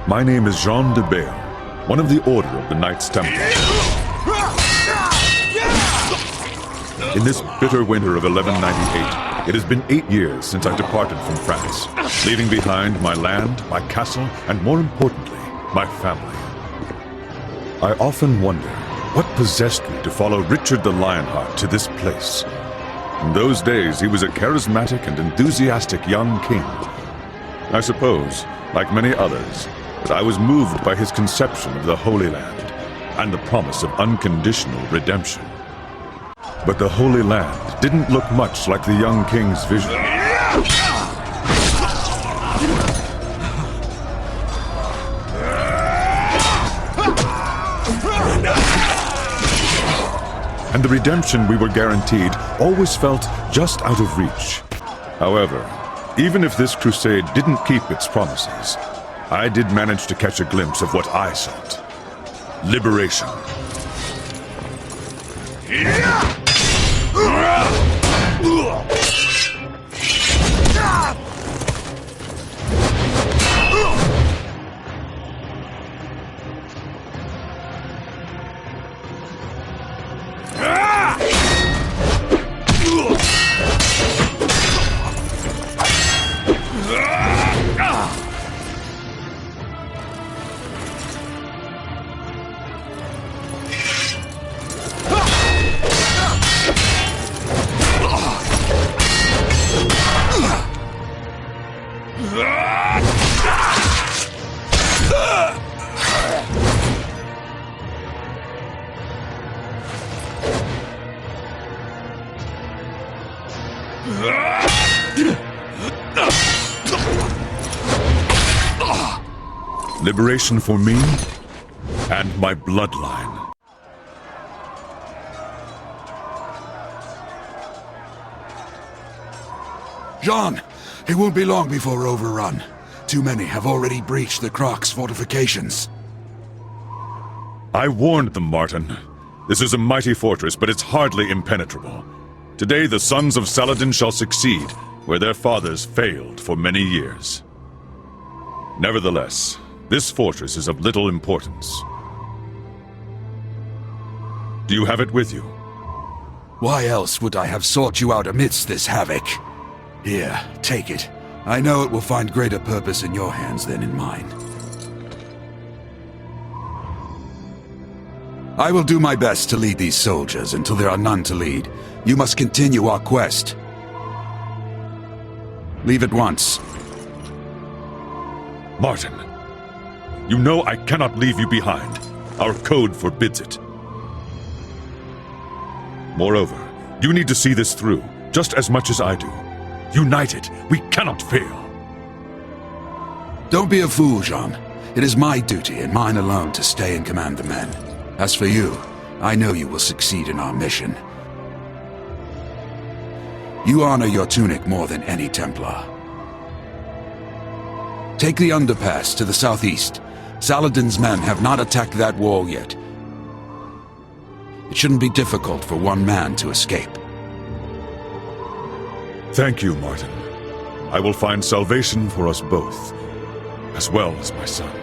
My name is Jean de Bail, one of the Order of the Knights Templar. In this bitter winter of 1198, it has been 8 years since I departed from France, leaving behind my land, my castle, and more importantly, my family. I often wonder what possessed me to follow Richard the Lionheart to this place. In those days, he was a charismatic and enthusiastic young king. I suppose, like many others, that I was moved by his conception of the Holy Land and the promise of unconditional redemption. But the Holy Land didn't look much like the young king's vision. And the redemption we were guaranteed always felt just out of reach. However, even if this crusade didn't keep its promises, I did manage to catch a glimpse of what I sought. Liberation. Liberation for me and my bloodline. Jean, it won't be long before we're overrun. Too many have already breached the Croc's fortifications. I warned them, Martin. This is a mighty fortress, but it's hardly impenetrable. Today the sons of Saladin shall succeed where their fathers failed for many years. Nevertheless, this fortress is of little importance. Do you have it with you? Why else would I have sought you out amidst this havoc? Here, take it. I know it will find greater purpose in your hands than in mine. I will do my best to lead these soldiers until there are none to lead. You must continue our quest. Leave at once. Martin, you know I cannot leave you behind. Our code forbids it. Moreover, you need to see this through, just as much as I do. United, we cannot fail. Don't be a fool, Jean. It is my duty and mine alone to stay and command the men. As for you, I know you will succeed in our mission. You honor your tunic more than any Templar. Take the underpass to the southeast. Saladin's men have not attacked that wall yet. It shouldn't be difficult for one man to escape. Thank you, Martin. I will find salvation for us both, as well as my son.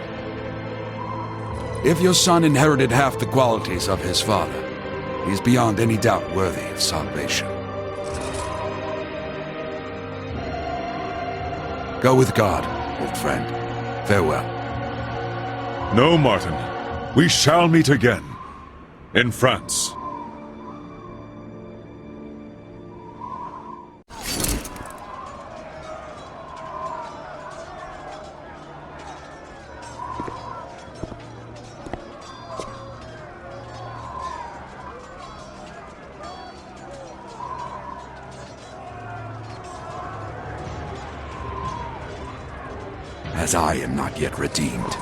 If your son inherited half the qualities of his father, he is beyond any doubt worthy of salvation. Go with God, old friend. Farewell. No, Martin. We shall meet again. In France. As I am not yet redeemed.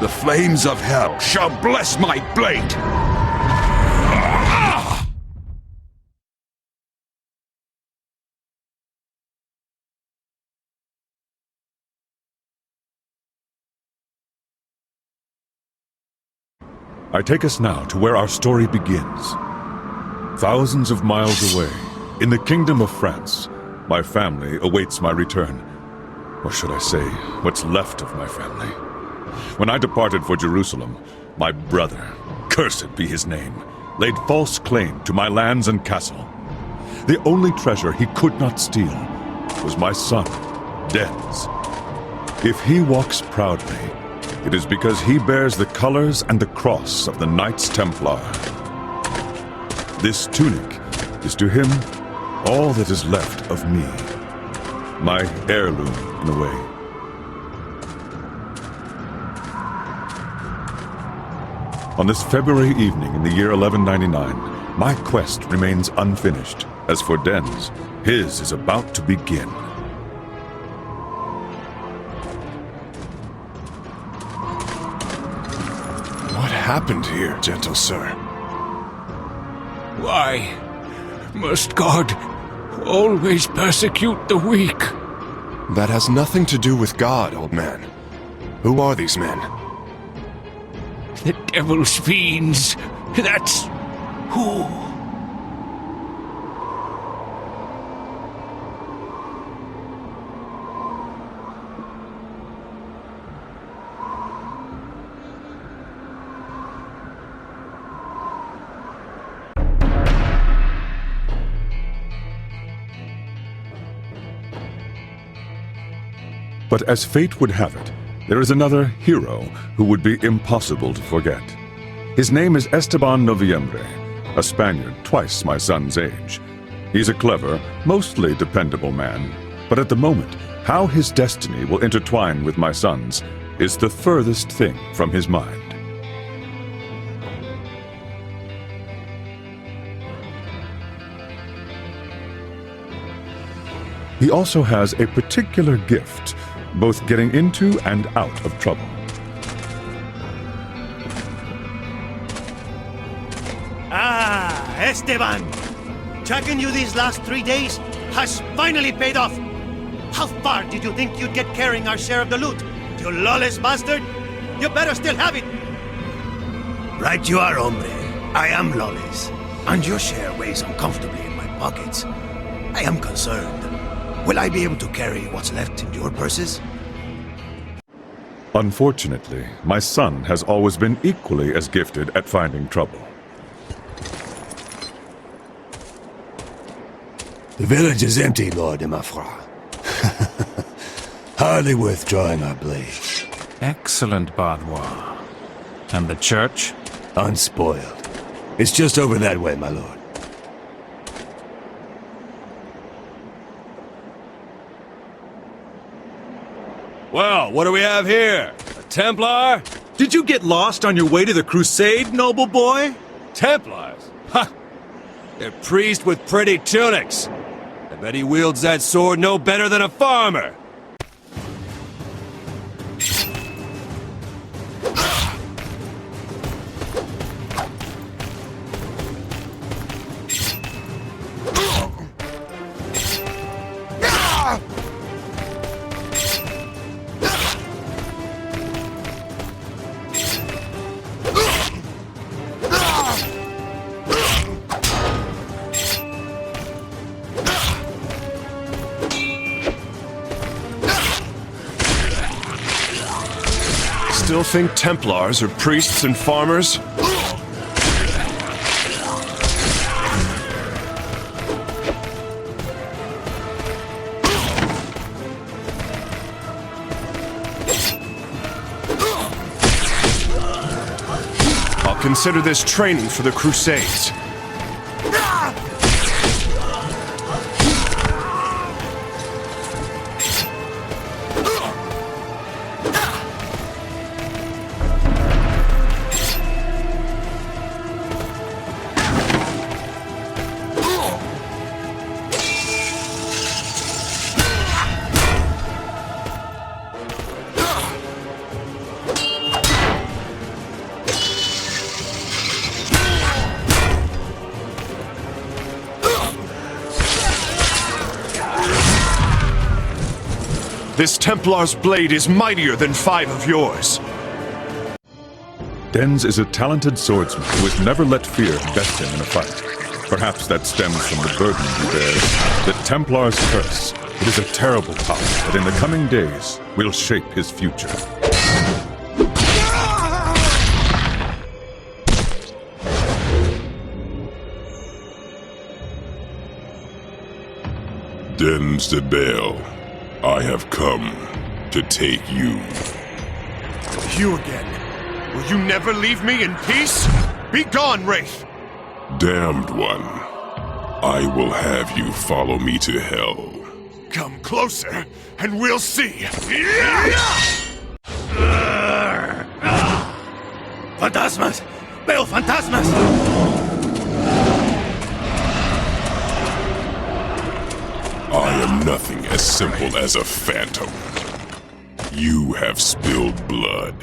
The flames of hell shall bless my blade! I take us now to where our story begins. Thousands of miles away, In the Kingdom of France, my family awaits my return. Or should I say, what's left of my family. When I departed for Jerusalem, my brother, cursed be his name, laid false claim to my lands and castle. The only treasure he could not steal was my son, Dens. If he walks proudly, it is because he bears the colors and the cross of the Knights Templar. This tunic is to him all that is left of me. My heirloom, in a way. On this February evening in the year 1199, my quest remains unfinished. As for Dens, his is about to begin. What happened here, gentle sir? Why must God always persecute the weak? That has nothing to do with God, old man. Who are these men? The devil's fiends. That's who. But as fate would have it, there is another hero who would be impossible to forget. His name is Esteban Noviembre, a Spaniard twice my son's age. He's a clever, mostly dependable man, but at the moment, how his destiny will intertwine with my son's is the furthest thing from his mind. He also has a particular gift, both getting into and out of trouble. Ah, Esteban! Tracking you these last 3 days has finally paid off! How far did you think you'd get carrying our share of the loot? You lawless bastard! You better still have it! Right you are, hombre. I am lawless. And your share weighs uncomfortably in my pockets. I am concerned. Will I be able to carry what's left in your purses? Unfortunately, my son has always been equally as gifted at finding trouble. The village is empty, Lord de Mafra. Hardly worth drawing our blade. Excellent, Benoit. And the church? Unspoiled. It's just over that way, my lord. Well, what do we have here? A Templar? Did you get lost on your way to the Crusade, noble boy? Templars? Ha! They're priests with pretty tunics. I bet he wields that sword no better than a farmer. Still think Templars are priests and farmers? I'll consider this training for the Crusades. This Templar's blade is mightier than 5 of yours. Dens is a talented swordsman who has never let fear best him in a fight. Perhaps that stems from the burden he bears. The Templar's curse. It is a terrible power that in the coming days will shape his future. Dems de Baal, I have come to take you. You again. Will you never leave me in peace? Be gone, Wraith! Damned one, I will have you follow me to hell. Come closer, and we'll see. Fantasmas! Veo fantasmas! I am nothing as simple as a phantom. You have spilled blood.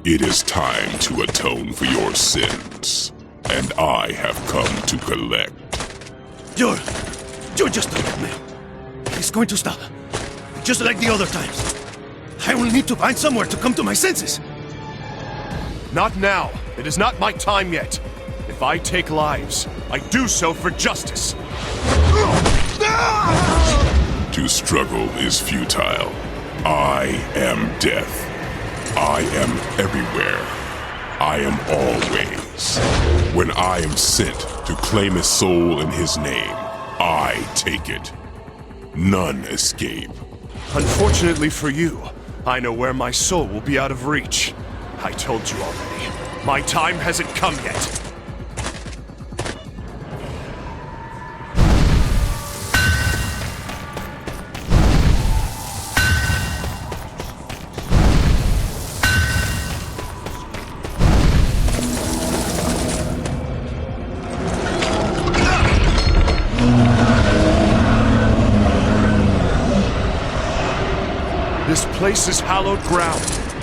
It is time to atone for your sins, and I have come to collect. You're just a nightmare. He's going to stop. Just like the other times. I will need to find somewhere to come to my senses. Not now. It is not my time yet. If I take lives, I do so for justice. To struggle is futile. I am death. I am everywhere. I am always. When I am sent to claim a soul in his name, I take it. None escape. Unfortunately for you, I know where my soul will be out of reach. I told you already. My time hasn't come yet. This place is hallowed ground,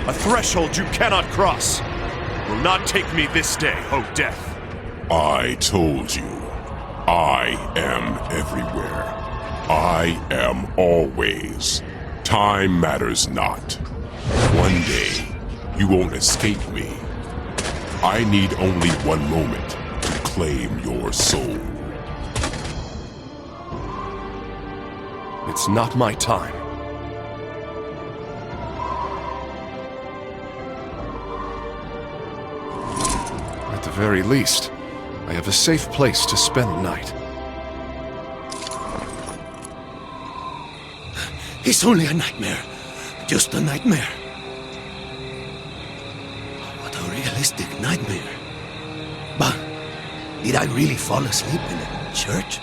a threshold you cannot cross. Will not take me this day, O death. I told you. I am everywhere. I am always. Time matters not. One day, you won't escape me. I need only one moment to claim your soul. It's not my time. At the very least, I have a safe place to spend the night. It's only a nightmare. Just a nightmare. What a realistic nightmare. But did I really fall asleep in a church?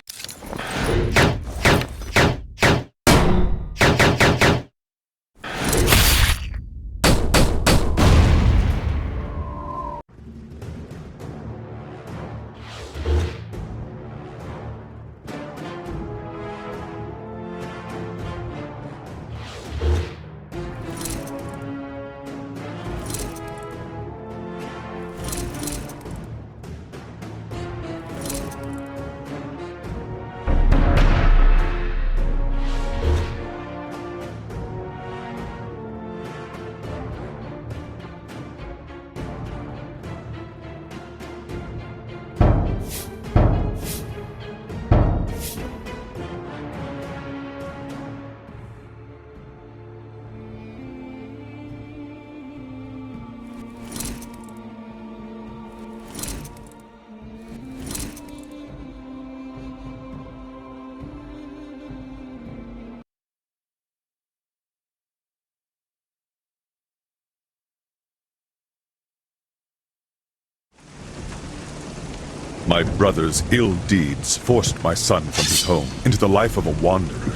My brother's ill deeds forced my son from his home into the life of a wanderer.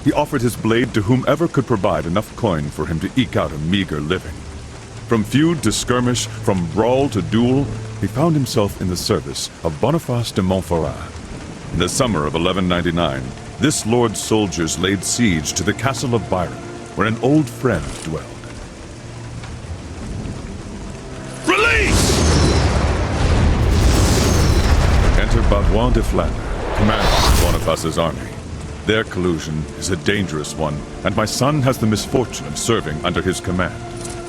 He offered his blade to whomever could provide enough coin for him to eke out a meager living. From feud to skirmish, from brawl to duel, he found himself in the service of Boniface de Montferrat. In the summer of 1199, this lord's soldiers laid siege to the castle of Byron, where an old friend dwelled. Enter Bavois de Flandre, commander of Boniface's army. Their collusion is a dangerous one, and my son has the misfortune of serving under his command.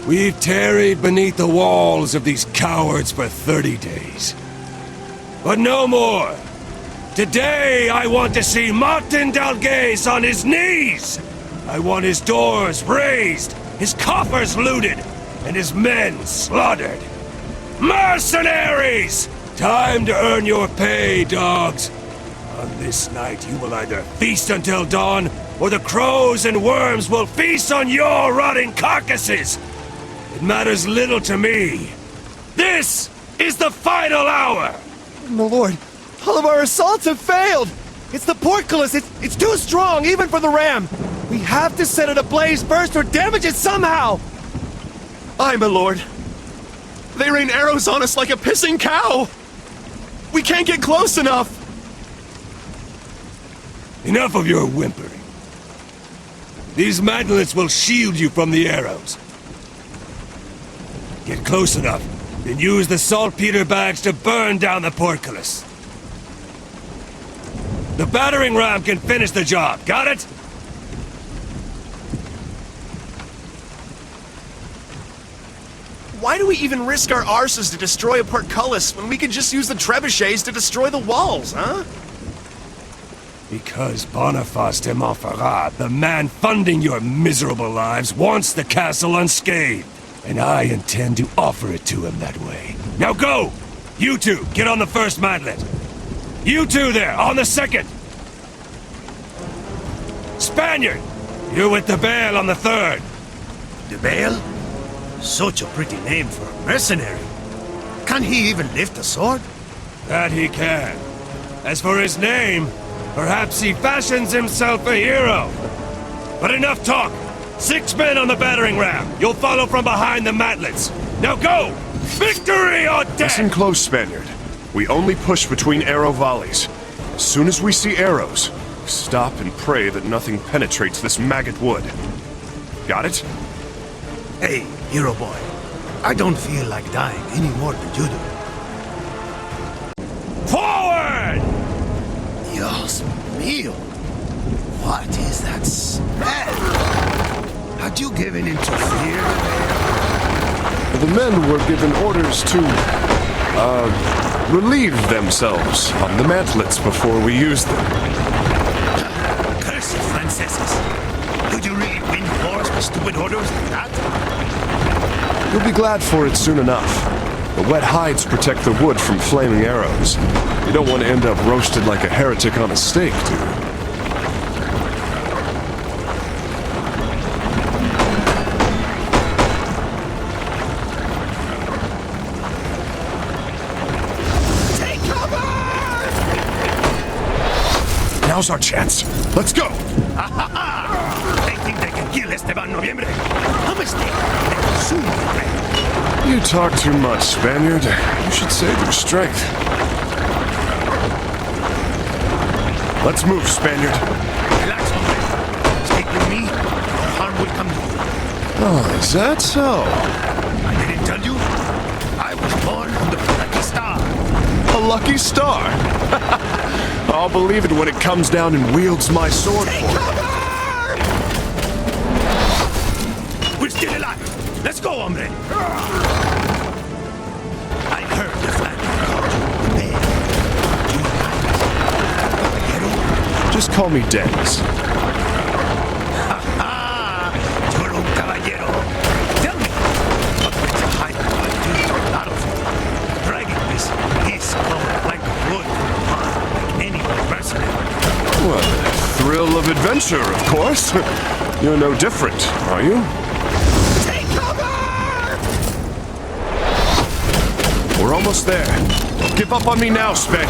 We've tarried beneath the walls of these cowards for 30 days. But no more! Today, I want to see Martin Dalgais on his knees! I want his doors raised, his coffers looted, and his men slaughtered. Mercenaries! Time to earn your pay, dogs. On this night, you will either feast until dawn, or the crows and worms will feast on your rotting carcasses! It matters little to me. This is the final hour! My lord, all of our assaults have failed! It's the portcullis! It's too strong, even for the ram! We have to set it ablaze first or damage it somehow! Aye, my lord. They rain arrows on us like a pissing cow! We can't get close enough! Enough of your whimpering. These mantlets will shield you from the arrows. Get close enough, then use the saltpeter bags to burn down the portcullis. The battering ram can finish the job, got it? Why do we even risk our arses to destroy a portcullis when we can just use the trebuchets to destroy the walls, huh? Because Boniface de Montferrat, the man funding your miserable lives, wants the castle unscathed. And I intend to offer it to him that way. Now go! You two, get on the first mantlet. You two there, on the second. Spaniard, you're with the Bail on the third. The Bail? Such a pretty name for a mercenary. Can he even lift a sword? That he can. As for his name, perhaps he fashions himself a hero. But enough talk. 6 men on the battering ram. You'll follow from behind the mantlets. Now go! Victory or death! Listen close, Spaniard. We only push between arrow volleys. As soon as we see arrows, stop and pray that nothing penetrates this maggot wood. Got it? Hey, hero boy. I don't feel like dying any more than you do. Forward! Dios mío. What is that smell? Had you given into fear? The men were given orders to, relieve themselves on the mantlets before we used them. Cursed Franceses. Could you really win wars with stupid orders like that? You'll be glad for it soon enough. The wet hides protect the wood from flaming arrows. You don't want to end up roasted like a heretic on a stake, do you? Now's our chance. Let's go! They think they can kill Esteban Noviembre. A mistake. They will soon regret. You talk too much, Spaniard. You should save your strength. Let's move, Spaniard. Relax, hombre. Stick with me, no harm will come to you. Oh, is that so? I didn't tell you? I was born under a lucky star. A lucky star? I'll believe it when it comes down and wields my sword for it. We're still alive. Let's go, hombre. I heard the Flanders called you the Bear. Just call me Dennis. You're un caballero. Tell me, what makes a high to a battlefield? Dragging this cold like wood like any mercenary. Well, the thrill of adventure, of course. You're no different, are you? Take cover! We're almost there. Don't give up on me now, Spaniard.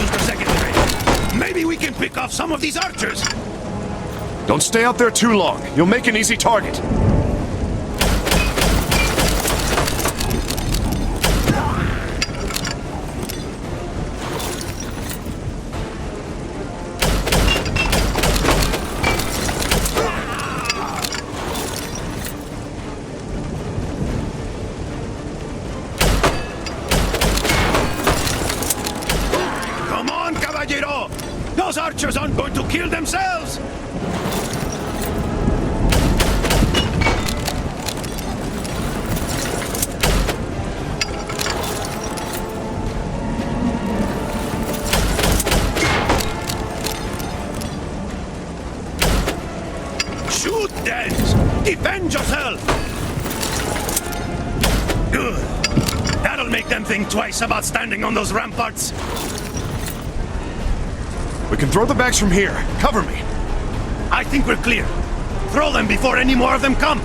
Just a second, maybe we can pick off some of these archers. Don't stay out there too long. You'll make an easy target. Come on, caballero! Those archers aren't going to kill themselves! Defend yourself! Good. That'll make them think twice about standing on those ramparts. We can throw the bags from here. Cover me. I think we're clear. Throw them before any more of them come.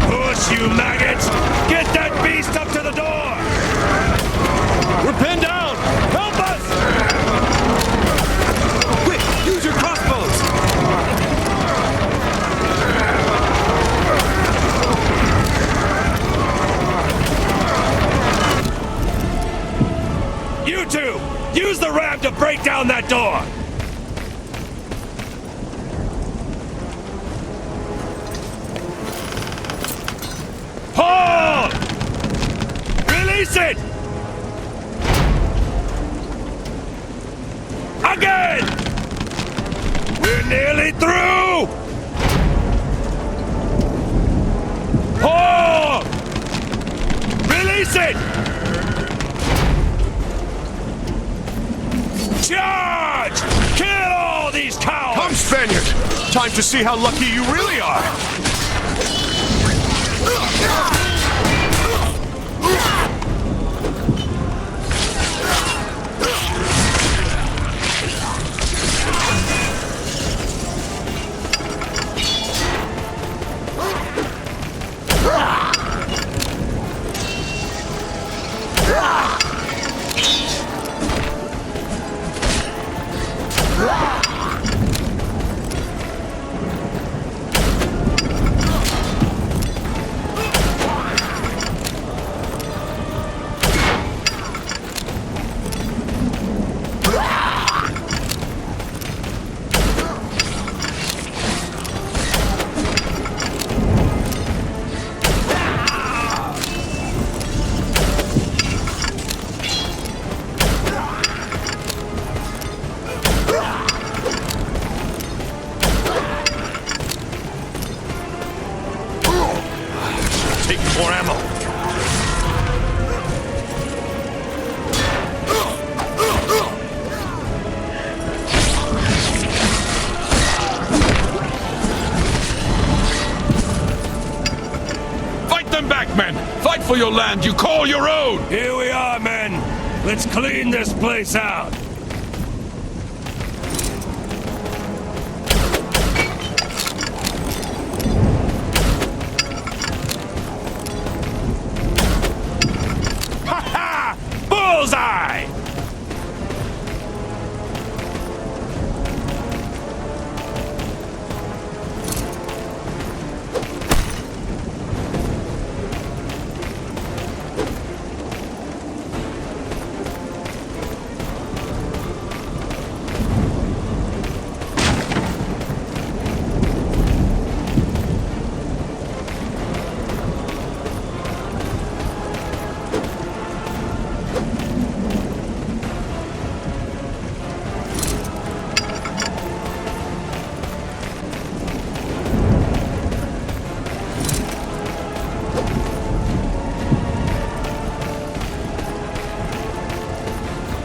Push, you maggots! Get that beast up to the door! We're pinned down! Help us! Quick, use your crossbows! You two! Use the ram to break down that door! Hold! Release it! Again! We're nearly through! Hold! Release it! Charge! Kill all these cowards! Come, Spaniard! Time to see how lucky you really are! Taking more ammo. Fight them back, men! Fight for your land you call your own! Here we are, men! Let's clean this place out! Ha-ha! Bullseye!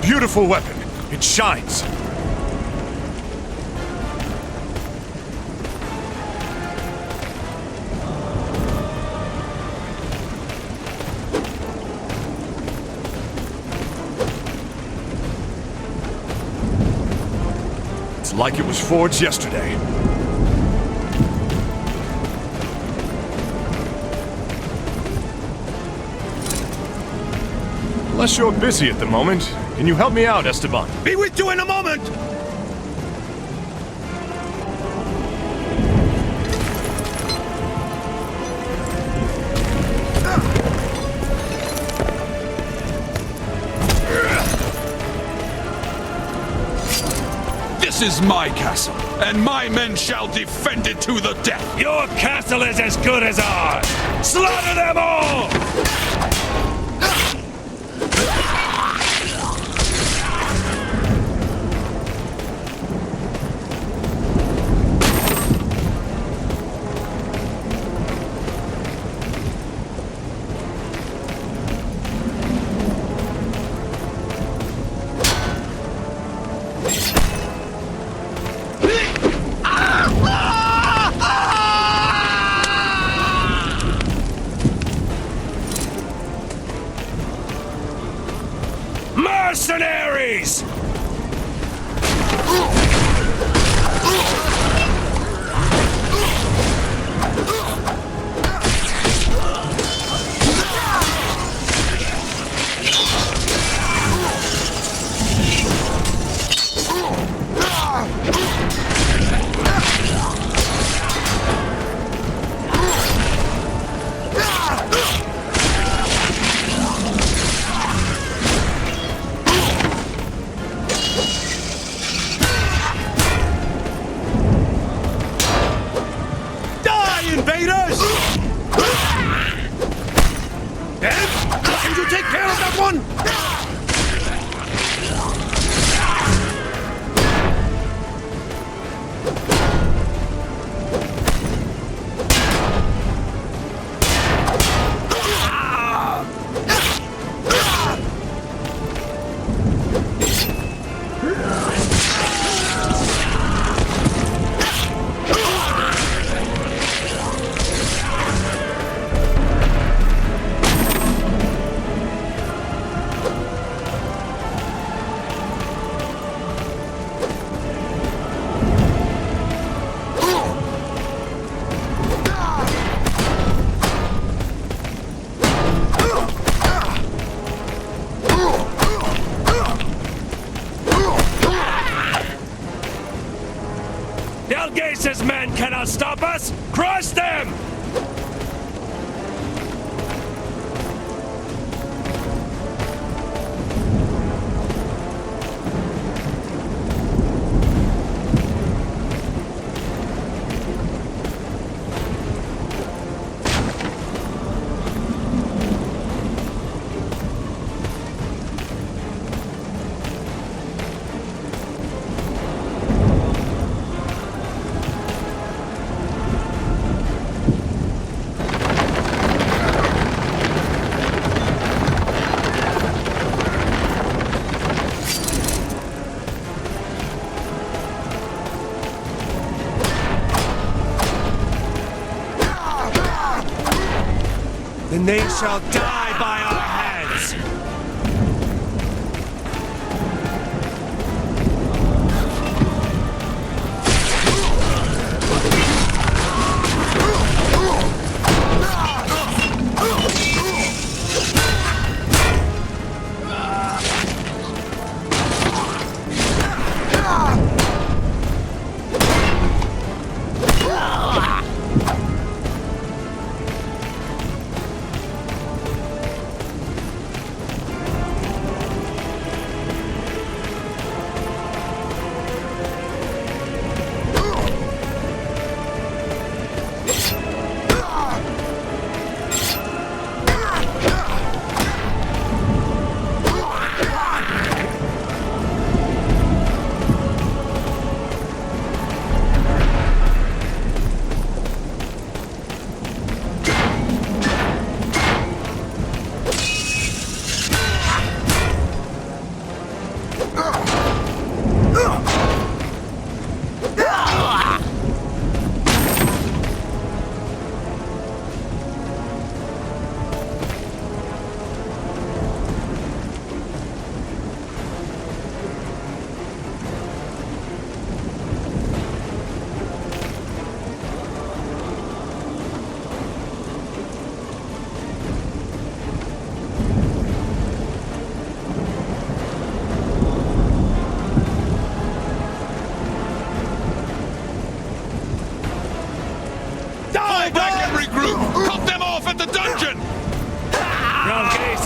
Beautiful weapon. It shines. It's like it was forged yesterday. Unless you're busy at the moment, can you help me out, Esteban? Be with you in a moment! This is my castle, and my men shall defend it to the death! Your castle is as good as ours! Slaughter them all! Delgace's men cannot stop us! Crush them! Then they shall die by our hands!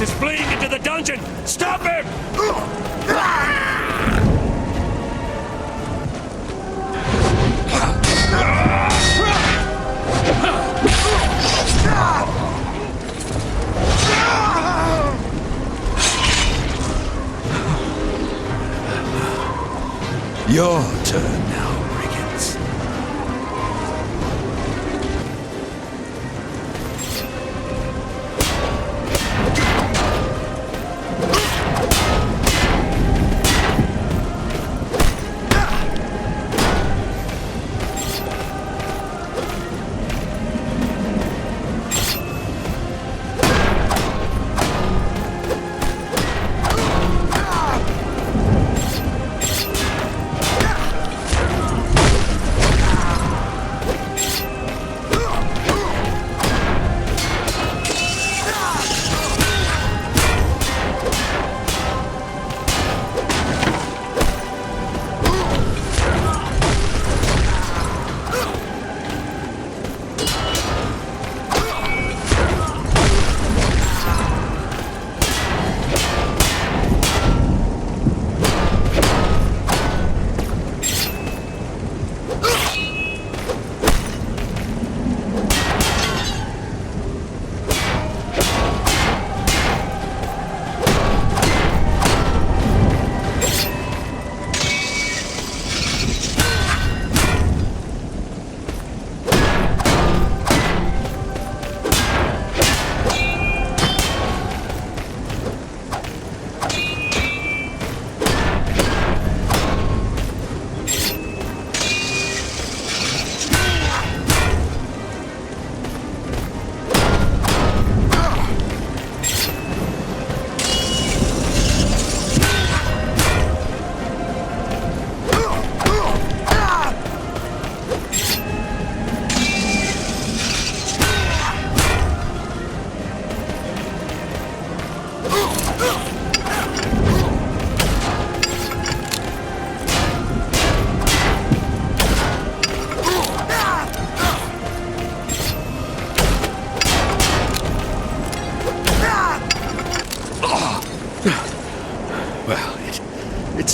Is fleeing into the dungeon! Stop him! Your turn now, brigands.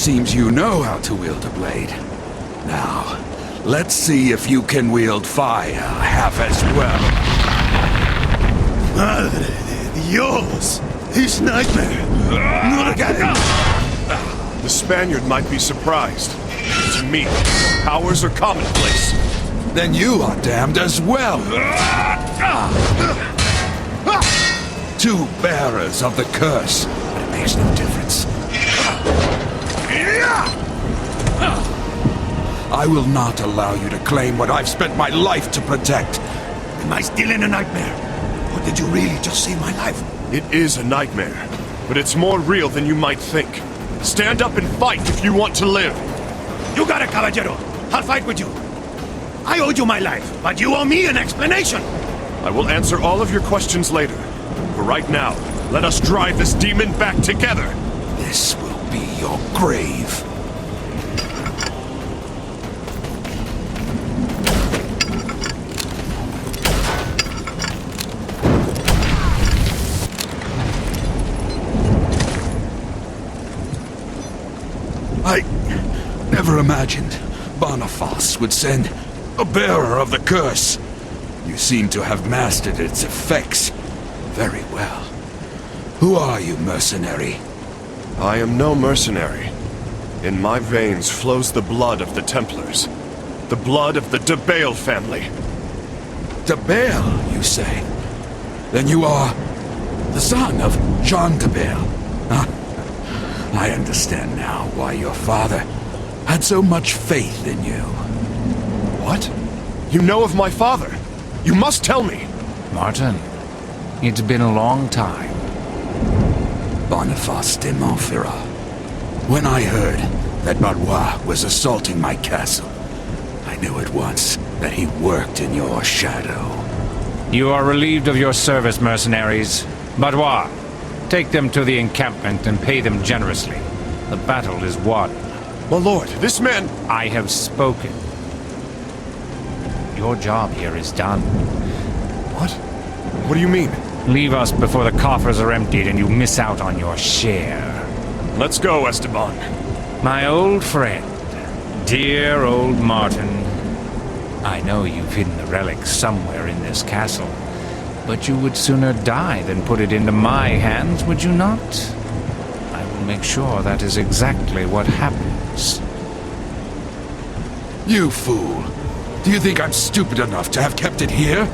seems you know how to wield a blade. Now, let's see if you can wield fire half as well. Madre de Dios! This nightmare! Look at him! The Spaniard might be surprised. To me, powers are commonplace. Then you are damned as well. Two bearers of the curse, but it makes no difference. I will not allow you to claim what I've spent my life to protect. Am I still in a nightmare? Or did you really just save my life? It is a nightmare, but it's more real than you might think. Stand up and fight if you want to live. You got it, caballero. I'll fight with you. I owed you my life, but you owe me an explanation. I will answer all of your questions later. For right now, let us drive this demon back together. This will be your grave. I never imagined Boniface would send a bearer of the curse. You seem to have mastered its effects very well. Who are you, mercenary? I am no mercenary. In my veins flows the blood of the Templars. The blood of the de Bale family. De Bale, you say? Then you are the son of Jean de Bale. Huh? I understand now why your father had so much faith in you. What? You know of my father? You must tell me! Martin, it's been a long time. Boniface de Montferrat. When I heard that Barrois was assaulting my castle, I knew at once that he worked in your shadow. You are relieved of your service, mercenaries. Barrois, take them to the encampment and pay them generously. The battle is won. My lord, this man... I have spoken. Your job here is done. What? What do you mean? Leave us before the coffers are emptied and you miss out on your share. Let's go, Esteban. My old friend, dear old Martin. I know you've hidden the relic somewhere in this castle, but you would sooner die than put it into my hands, would you not? I will make sure that is exactly what happens. You fool! Do you think I'm stupid enough to have kept it here?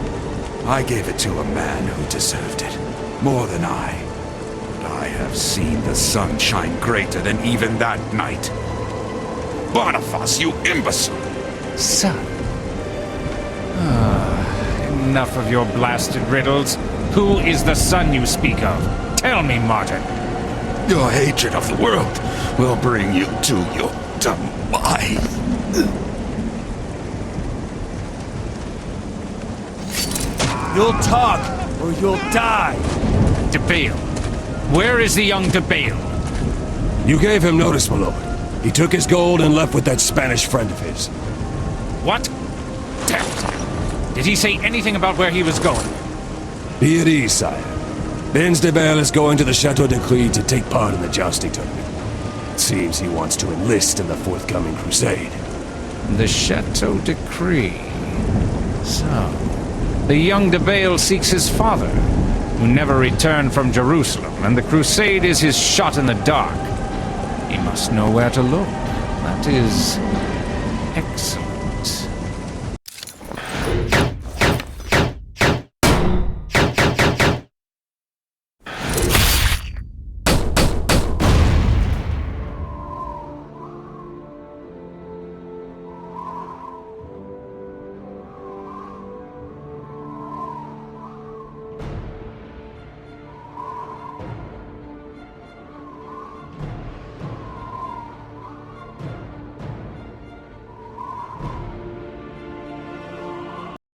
I gave it to a man who deserved it, more than I. But I have seen the sun shine greater than even that night. Boniface, you imbecile! Son? Enough of your blasted riddles. Who is the son you speak of? Tell me, Martin. Your hatred of the world will bring you to your demise. You'll talk, or you'll die. De Bale. Where is the young De Bale? You gave him notice, my lord. He took his gold and left with that Spanish friend of his. What? Damn it. Did he say anything about where he was going? Be at ease, sire. Benz de Bale is going to the Chateau de Clé to take part in the jousting tournament. It seems he wants to enlist in the forthcoming crusade. The Chateau de Clé. So, the young De Bale seeks his father, who never returned from Jerusalem, and the crusade is his shot in the dark. He must know where to look. That is excellent.